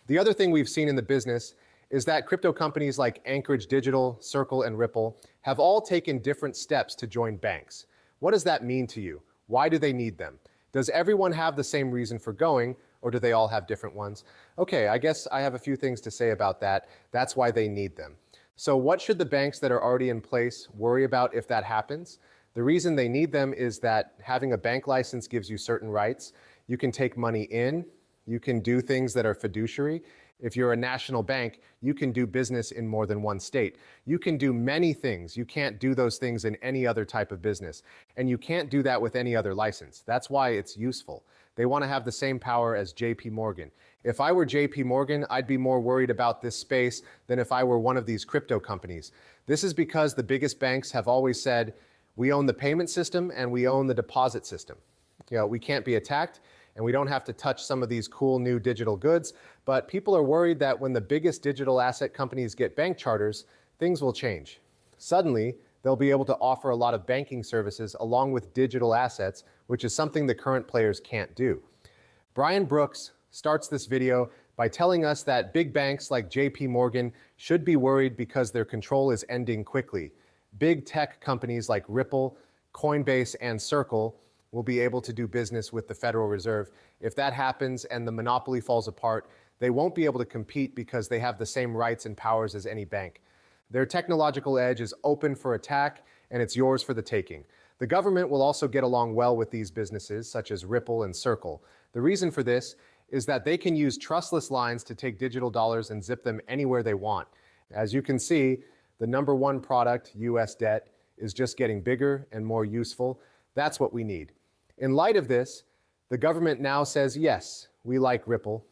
The other thing we've seen in the business is that crypto companies like Anchorage Digital, Circle, and Ripple have all taken different steps to join banks. What does that mean to you? Why do they need them? Does everyone have the same reason for going, or do they all have different ones? Okay, I guess I have a few things to say about that. That's why they need them. So what should the banks that are already in place worry about if that happens? The reason they need them is that having a bank license gives you certain rights. You can take money in, you can do things that are fiduciary. If you're a national bank, you can do business in more than one state. You can do many things. You can't do those things in any other type of business. And you can't do that with any other license. That's why it's useful. They want to have the same power as JP Morgan. If I were JP Morgan, I'd be more worried about this space than if I were one of these crypto companies. This is because the biggest banks have always said, we own the payment system and we own the deposit system. We can't be attacked, and we don't have to touch some of these cool new digital goods, but people are worried that when the biggest digital asset companies get bank charters, things will change. Suddenly, they'll be able to offer a lot of banking services along with digital assets, which is something the current players can't do. Brian Brooks starts this video by telling us that big banks like JP Morgan should be worried because their control is ending quickly. Big tech companies like Ripple, Coinbase, and Circle will be able to do business with the Federal Reserve. If that happens and the monopoly falls apart, they won't be able to compete because they have the same rights and powers as any bank. Their technological edge is open for attack, and it's yours for the taking. The government will also get along well with these businesses, such as Ripple and Circle. The reason for this is that they can use trustless lines to take digital dollars and zip them anywhere they want. As you can see, the number one product, US debt, is just getting bigger and more useful. That's what we need. In light of this, the government now says, yes, we like Ripple.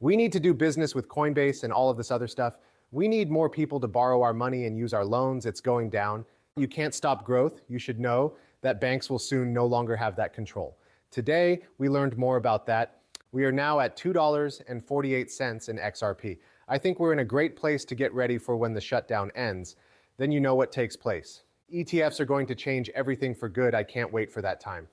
We need to do business with Coinbase and all of this other stuff. We need more people to borrow our money and use our loans. It's going down. You can't stop growth. You should know that banks will soon no longer have that control. Today, we learned more about that. We are now at $2.48 in XRP. I think we're in a great place to get ready for when the shutdown ends. Then you know what takes place. ETFs are going to change everything for good. I can't wait for that time.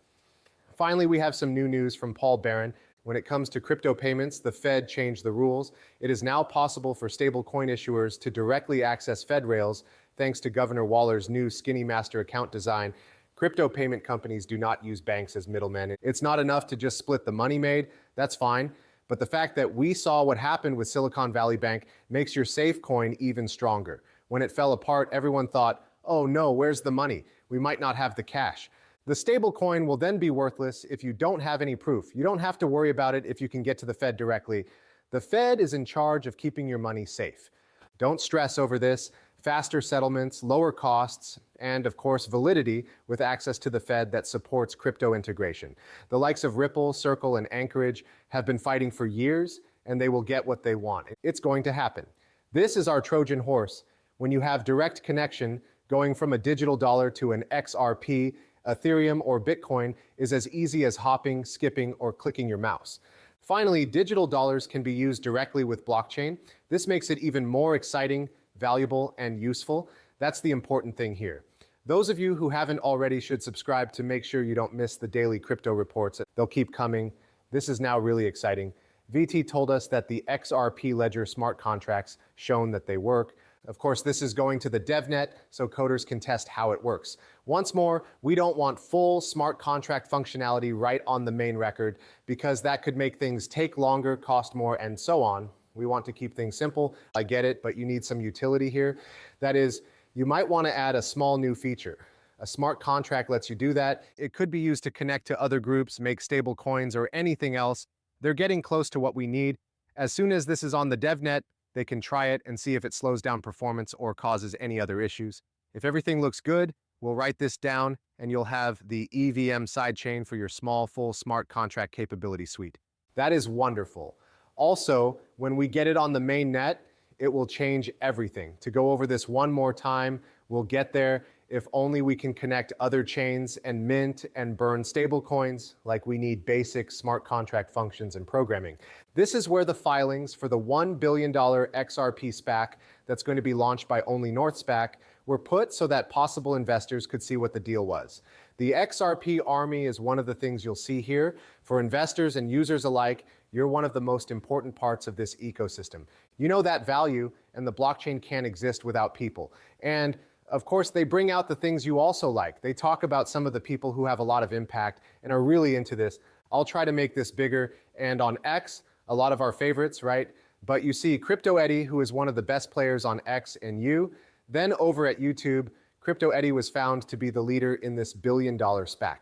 Finally, we have some new news from Paul Barron. When it comes to crypto payments, the Fed changed the rules. It is now possible for stablecoin issuers to directly access Fed rails thanks to Governor Waller's new skinny master account design. Crypto payment companies do not use banks as middlemen. It's not enough to just split the money made. That's fine. But the fact that we saw what happened with Silicon Valley Bank makes your safe coin even stronger. When it fell apart, everyone thought, oh no, where's the money? We might not have the cash. The stable coin will then be worthless if you don't have any proof. You don't have to worry about it if you can get to the Fed directly. The Fed is in charge of keeping your money safe. Don't stress over this. Faster settlements, lower costs, and of course validity with access to the Fed that supports crypto integration. The likes of Ripple, Circle, and Anchorage have been fighting for years, and they will get what they want. It's going to happen. This is our Trojan horse. When you have direct connection, going from a digital dollar to an XRP, Ethereum, or Bitcoin is as easy as hopping, skipping, or clicking your mouse. Finally, digital dollars can be used directly with blockchain. This makes it even more exciting, valuable, and useful. That's the important thing here. Those of you who haven't already should subscribe to make sure you don't miss the daily crypto reports. They'll keep coming. This is now really exciting. VT told us that the XRP Ledger smart contracts shown that they work. Of course, this is going to the DevNet so coders can test how it works. Once more, we don't want full smart contract functionality right on the main record because that could make things take longer, cost more, and so on. We want to keep things simple. I get it, but you need some utility here. That is, you might want to add a small new feature. A smart contract lets you do that. It could be used to connect to other groups, make stable coins, or anything else. They're getting close to what we need. As soon as this is on the DevNet, they can try it and see if it slows down performance or causes any other issues. If everything looks good, we'll write this down and you'll have the EVM sidechain for your small, full smart contract capability suite. That is wonderful. Also, when we get it on the main net, it will change everything. To go over this one more time, we'll get there. If only we can connect other chains and mint and burn stable coins like we need basic smart contract functions and programming. This is where the filings for the $1 billion XRP SPAC that's going to be launched by Only North SPAC were put so that possible investors could see what the deal was. The XRP army is one of the things you'll see here. For investors and users alike, You're one of the most important parts of this ecosystem. You know that value, and the blockchain can't exist without people. And of course, they bring out the things you also like. They talk about some of the people who have a lot of impact and are really into this. I'll try to make this bigger. And on X, a lot of our favorites, right? But you see Crypto Eddie, who is one of the best players on X and U. Then over at YouTube, Crypto Eddie was found to be the leader in this billion-dollar SPAC.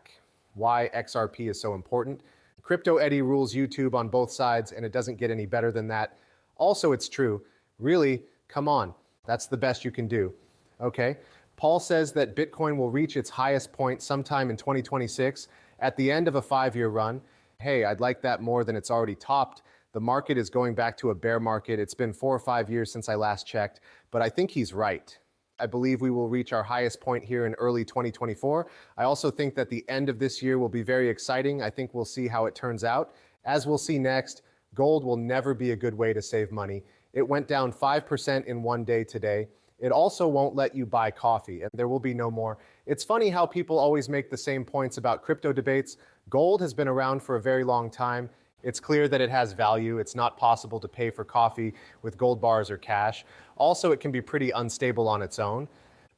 Why XRP is so important? Crypto Eddie rules YouTube on both sides, and it doesn't get any better than that. Also, it's true. Really, come on. That's the best you can do. Okay? Paul says that Bitcoin will reach its highest point sometime in 2026 at the end of a 5-year run. Hey, I'd like that more than it's already topped. The market is going back to a bear market. It's been 4 or 5 years since I last checked, but I think he's right. I believe we will reach our highest point here in early 2024. I also think that the end of this year will be very exciting. I think we'll see how it turns out. As we'll see next, gold will never be a good way to save money. It went down 5% in one day today. It also won't let you buy coffee, and there will be no more. It's funny how people always make the same points about crypto debates. Gold has been around for a very long time. It's clear that it has value. It's not possible to pay for coffee with gold bars or cash. Also, it can be pretty unstable on its own,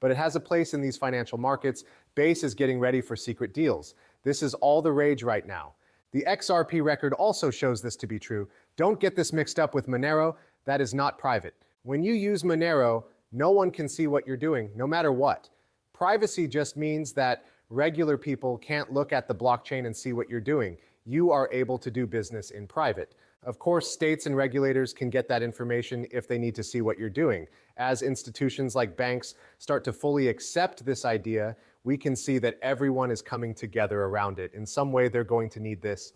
but it has a place in these financial markets. Base is getting ready for secret deals. This is all the rage right now. The XRP record also shows this to be true. Don't get this mixed up with Monero. That is not private. When you use Monero, no one can see what you're doing, no matter what. Privacy just means that regular people can't look at the blockchain and see what you're doing. You are able to do business in private. Of course, states and regulators can get that information if they need to see what you're doing. As institutions like banks start to fully accept this idea, we can see that everyone is coming together around it. In some way, they're going to need this.